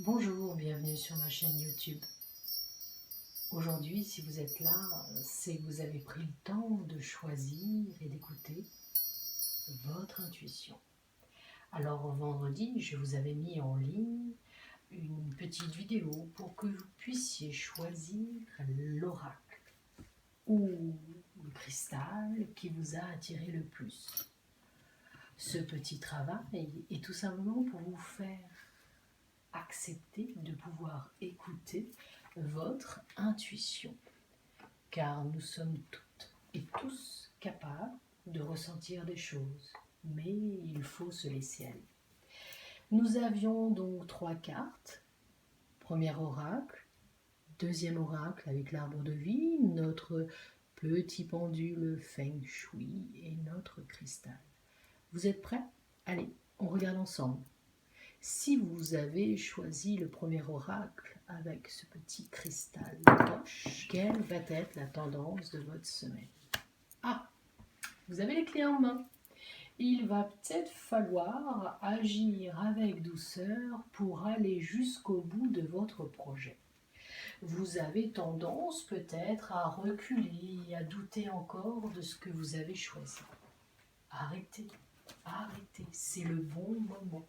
Bonjour, bienvenue sur ma chaîne YouTube. Aujourd'hui, si vous êtes là, c'est que vous avez pris le temps de choisir et d'écouter votre intuition. Alors vendredi, je vous avais mis en ligne une petite vidéo pour que vous puissiez choisir l'oracle ou le cristal qui vous a attiré le plus. Ce petit travail est tout simplement pour vous faire accepter de pouvoir écouter votre intuition, car nous sommes toutes et tous capables de ressentir des choses, mais il faut se laisser aller. Nous avions donc 3 cartes. Premier oracle, deuxième oracle avec l'arbre de vie, notre petit pendule Feng Shui et notre cristal. Vous êtes prêts? Allez, on regarde ensemble. Si vous avez choisi le premier oracle avec ce petit cristal de poche, quelle va être la tendance de votre semaine? Ah, vous avez les clés en main. Il va peut-être falloir agir avec douceur pour aller jusqu'au bout de votre projet. Vous avez tendance peut-être à reculer et à douter encore de ce que vous avez choisi. Arrêtez, c'est le bon moment.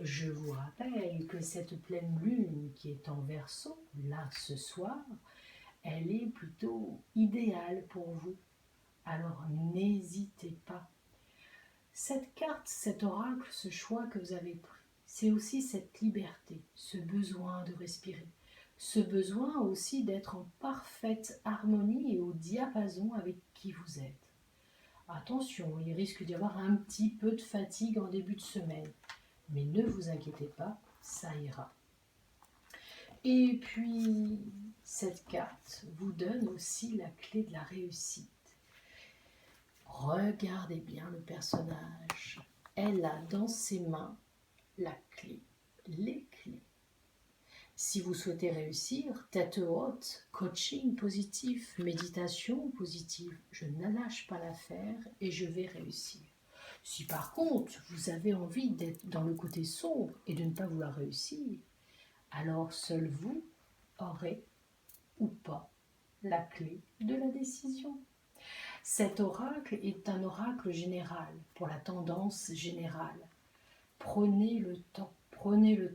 Je vous rappelle que cette pleine lune qui est en Verseau, là ce soir, elle est plutôt idéale pour vous. Alors n'hésitez pas. Cette carte, cet oracle, ce choix que vous avez pris, c'est aussi cette liberté, ce besoin de respirer, ce besoin aussi d'être en parfaite harmonie et au diapason avec qui vous êtes. Attention, il risque d'y avoir un petit peu de fatigue en début de semaine. Mais ne vous inquiétez pas, ça ira. Et puis, cette carte vous donne aussi la clé de la réussite. Regardez bien le personnage. Elle a dans ses mains la clé, les clés. Si vous souhaitez réussir, tête haute, coaching positif, méditation positive, je ne lâche pas l'affaire et je vais réussir. Si par contre, vous avez envie d'être dans le côté sombre et de ne pas vouloir réussir, alors seul vous aurez ou pas la clé de la décision. Cet oracle est un oracle général, pour la tendance générale. Prenez le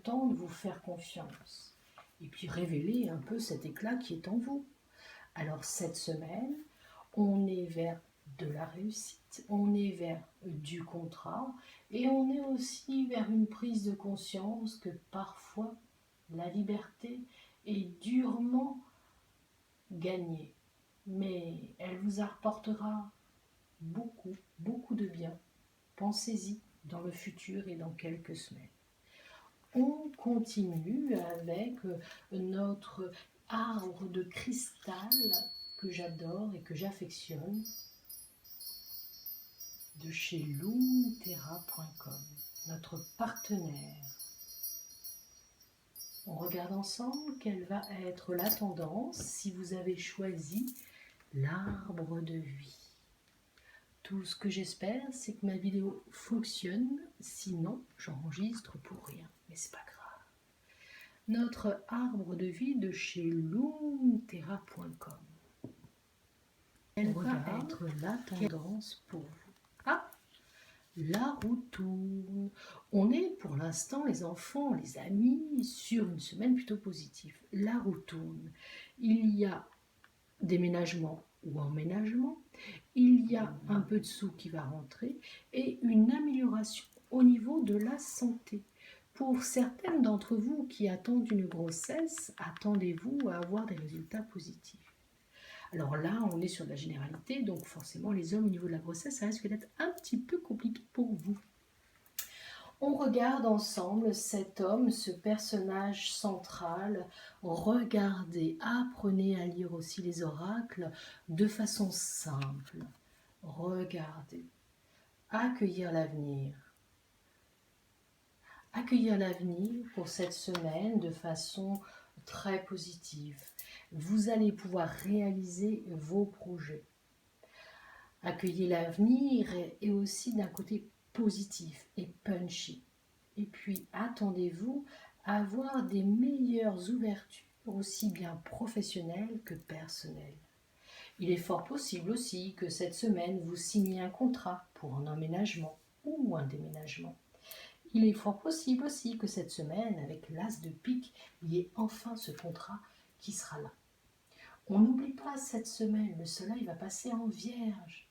temps de vous faire confiance. Et puis révélez un peu cet éclat qui est en vous. Alors cette semaine, on est vers de la réussite, on est vers du contrat et on est aussi vers une prise de conscience que parfois la liberté est durement gagnée, mais elle vous apportera beaucoup de bien. Pensez-y dans le futur et dans quelques semaines. On continue avec notre arbre de cristal que j'adore et que j'affectionne de chez Loomterra.com, notre partenaire. On regarde ensemble quelle va être la tendance si vous avez choisi l'arbre de vie. Tout ce que j'espère, c'est que ma vidéo fonctionne, sinon j'enregistre pour rien, mais c'est pas grave. Notre arbre de vie de chez Loomterra.com. Quelle va être la tendance pour vous? Ah, la roue tourne. On est pour l'instant, les enfants, les amis, sur une semaine plutôt positive. La roue tourne. Il y a déménagement ou emménagement. Il y a un peu de sous qui va rentrer et une amélioration au niveau de la santé. Pour certaines d'entre vous qui attendent une grossesse, attendez-vous à avoir des résultats positifs. Alors là, on est sur de la généralité, donc forcément les hommes au niveau de la grossesse, ça risque d'être un petit peu compliqué pour vous. On regarde ensemble cet homme, ce personnage central. Regardez, apprenez à lire aussi les oracles de façon simple. Regardez, accueillir l'avenir. Accueillir l'avenir pour cette semaine de façon très positive. Vous allez pouvoir réaliser vos projets. Accueillir l'avenir est aussi d'un côté positif et punchy. Et puis, attendez-vous avoir des meilleures ouvertures, aussi bien professionnelles que personnelles. Il est fort possible aussi que cette semaine vous signiez un contrat pour un emménagement ou un déménagement. Il est fort possible aussi que cette semaine, avec l'as de pique, il y ait enfin ce contrat qui sera là. On n'oublie pas cette semaine, le soleil va passer en Vierge.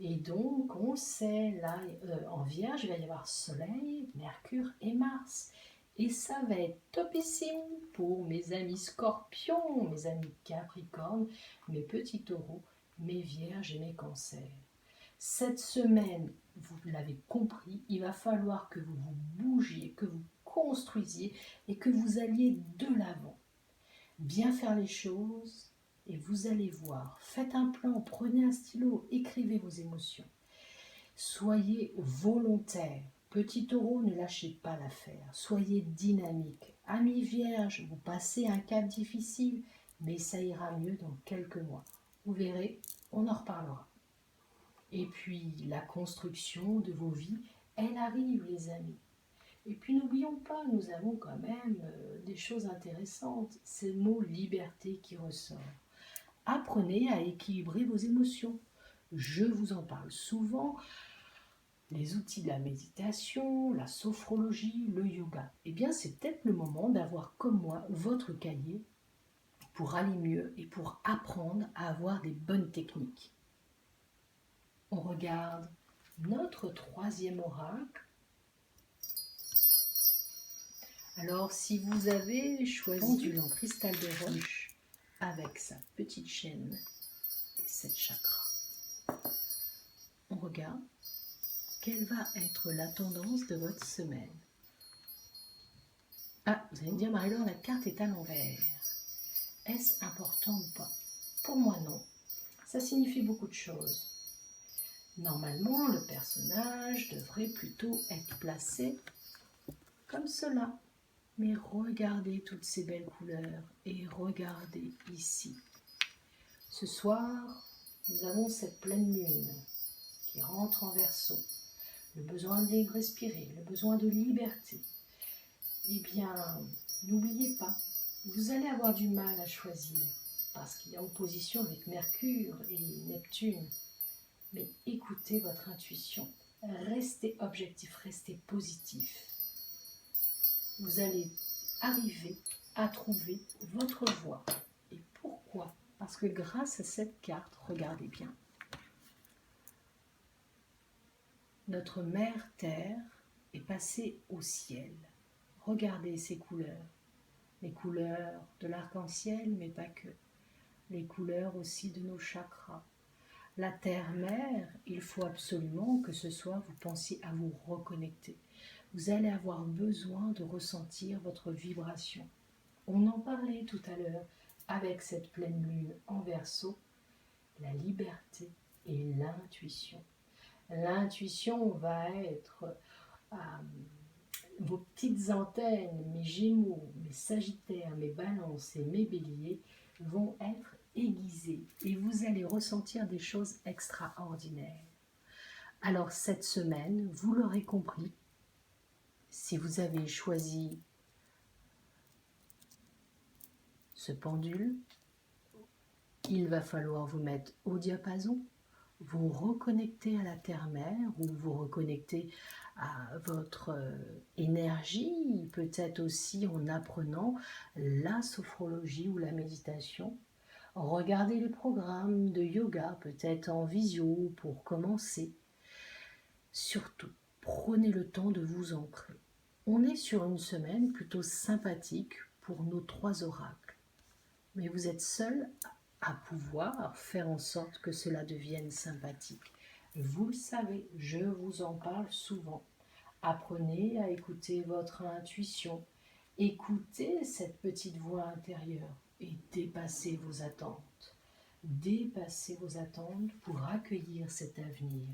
Et donc, on le sait, là, en Vierge, il va y avoir Soleil, Mercure et Mars. Et ça va être topissime pour mes amis Scorpions, mes amis Capricornes, mes petits Taureaux, mes Vierges et mes Cancers. Cette semaine, vous l'avez compris, il va falloir que vous vous bougiez, que vous construisiez et que vous alliez de l'avant. Bien faire les choses et vous allez voir. Faites un plan, prenez un stylo, écrivez vos émotions. Soyez volontaire. Petit taureau, ne lâchez pas l'affaire. Soyez dynamique. Ami vierge, vous passez un cap difficile, mais ça ira mieux dans quelques mois. Vous verrez, on en reparlera. Et puis, la construction de vos vies, elle arrive, les amis. Et puis, n'oublions pas, nous avons quand même des choses intéressantes. C'est le mot liberté qui ressort. Apprenez à équilibrer vos émotions. Je vous en parle souvent. Les outils de la méditation, la sophrologie, le yoga. Eh bien, c'est peut-être le moment d'avoir comme moi votre cahier pour aller mieux et pour apprendre à avoir des bonnes techniques. On regarde notre troisième oracle. Alors, si vous avez choisi en cristal de roche avec sa petite chaîne des 7 chakras, on regarde quelle va être la tendance de votre semaine. Ah, vous allez me dire, Marie-Laure, la carte est à l'envers. Est-ce important ou pas? Pour moi, non. Ça signifie beaucoup de choses. Normalement, le personnage devrait plutôt être placé comme cela. Mais regardez toutes ces belles couleurs et regardez ici. Ce soir, nous avons cette pleine lune qui rentre en Verseau. Le besoin de respirer, le besoin de liberté. Eh bien, n'oubliez pas, vous allez avoir du mal à choisir parce qu'il y a opposition avec Mercure et Neptune. Mais écoutez votre intuition, restez objectif, restez positif. Vous allez arriver à trouver votre voie. Et pourquoi? Parce que grâce à cette carte, regardez bien, notre mère Terre est passée au ciel. Regardez ces couleurs, les couleurs de l'arc-en-ciel, mais pas que, les couleurs aussi de nos chakras. La terre-mère, il faut absolument que ce soir vous pensiez à vous reconnecter. Vous allez avoir besoin de ressentir votre vibration. On en parlait tout à l'heure avec cette pleine lune en Verseau, la liberté et l'intuition. L'intuition va être vos petites antennes, mes Gémeaux, mes Sagittaires, mes Balances et mes Béliers vont être aiguisées et vous allez ressentir des choses extraordinaires. Alors cette semaine, vous l'aurez compris, si vous avez choisi ce pendule, il va falloir vous mettre au diapason, vous reconnecter à la terre-mère ou vous reconnecter à votre énergie, peut-être aussi en apprenant la sophrologie ou la méditation. Regardez les programmes de yoga, peut-être en visio pour commencer. Surtout, prenez le temps de vous ancrer. On est sur une semaine plutôt sympathique pour nos 3 oracles. Mais vous êtes seul à pouvoir faire en sorte que cela devienne sympathique. Vous le savez, je vous en parle souvent. Apprenez à écouter votre intuition. Écoutez cette petite voix intérieure et dépassez vos attentes. Dépassez vos attentes pour accueillir cet avenir.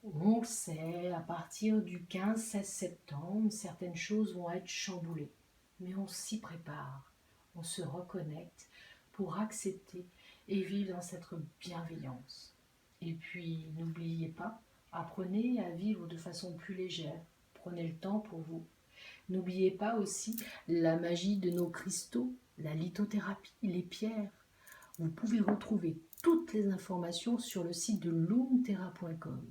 On le sait, à partir du 15-16 septembre, certaines choses vont être chamboulées. Mais on s'y prépare, on se reconnecte pour accepter et vivre dans cette bienveillance. Et puis, n'oubliez pas, apprenez à vivre de façon plus légère. Prenez le temps pour vous. N'oubliez pas aussi la magie de nos cristaux, la lithothérapie, les pierres. Vous pouvez retrouver toutes les informations sur le site de loomterra.com.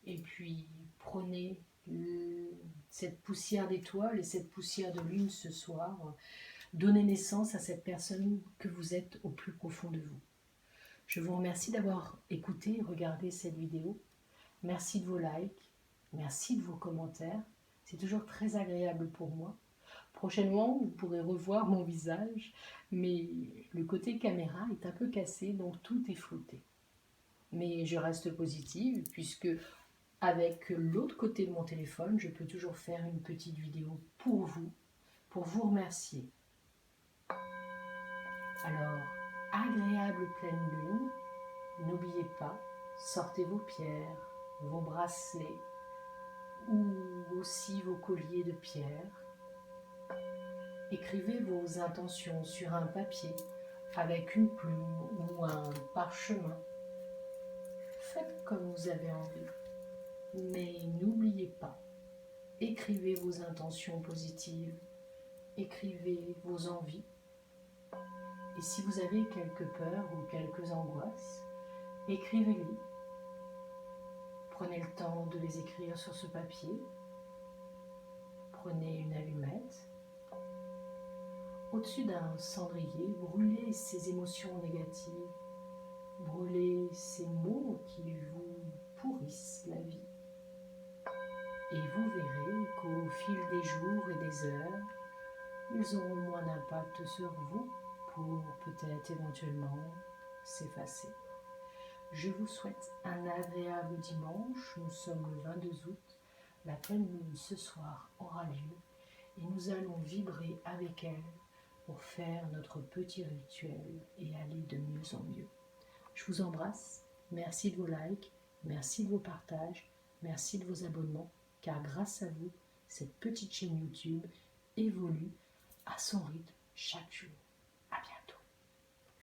Et puis, prenez cette poussière d'étoile et cette poussière de lune ce soir. Donnez naissance à cette personne que vous êtes au plus profond de vous. Je vous remercie d'avoir écouté et regardé cette vidéo. Merci de vos likes, merci de vos commentaires. C'est toujours très agréable pour moi. Prochainement, vous pourrez revoir mon visage, mais le côté caméra est un peu cassé, donc tout est flouté. Mais je reste positive, puisque avec l'autre côté de mon téléphone, je peux toujours faire une petite vidéo pour vous remercier. Alors, agréable pleine lune, n'oubliez pas, sortez vos pierres, vos bracelets ou aussi vos colliers de pierre. Écrivez vos intentions sur un papier avec une plume ou un parchemin. Faites comme vous avez envie, mais n'oubliez pas, écrivez vos intentions positives, écrivez vos envies. Et si vous avez quelques peurs ou quelques angoisses, écrivez-les. Prenez le temps de les écrire sur ce papier. Prenez une allumette. Au-dessus d'un cendrier, brûlez ces émotions négatives. Brûlez ces mots qui vous pourrissent la vie. Et vous verrez qu'au fil des jours et des heures, ils auront moins d'impact sur vous pour peut-être éventuellement s'effacer. Je vous souhaite un agréable dimanche. Nous sommes le 22 août. La pleine lune ce soir aura lieu et nous allons vibrer avec elle pour faire notre petit rituel et aller de mieux en mieux. Je vous embrasse. Merci de vos likes, merci de vos partages, merci de vos abonnements, car grâce à vous, cette petite chaîne YouTube évolue à son rythme chaque jour.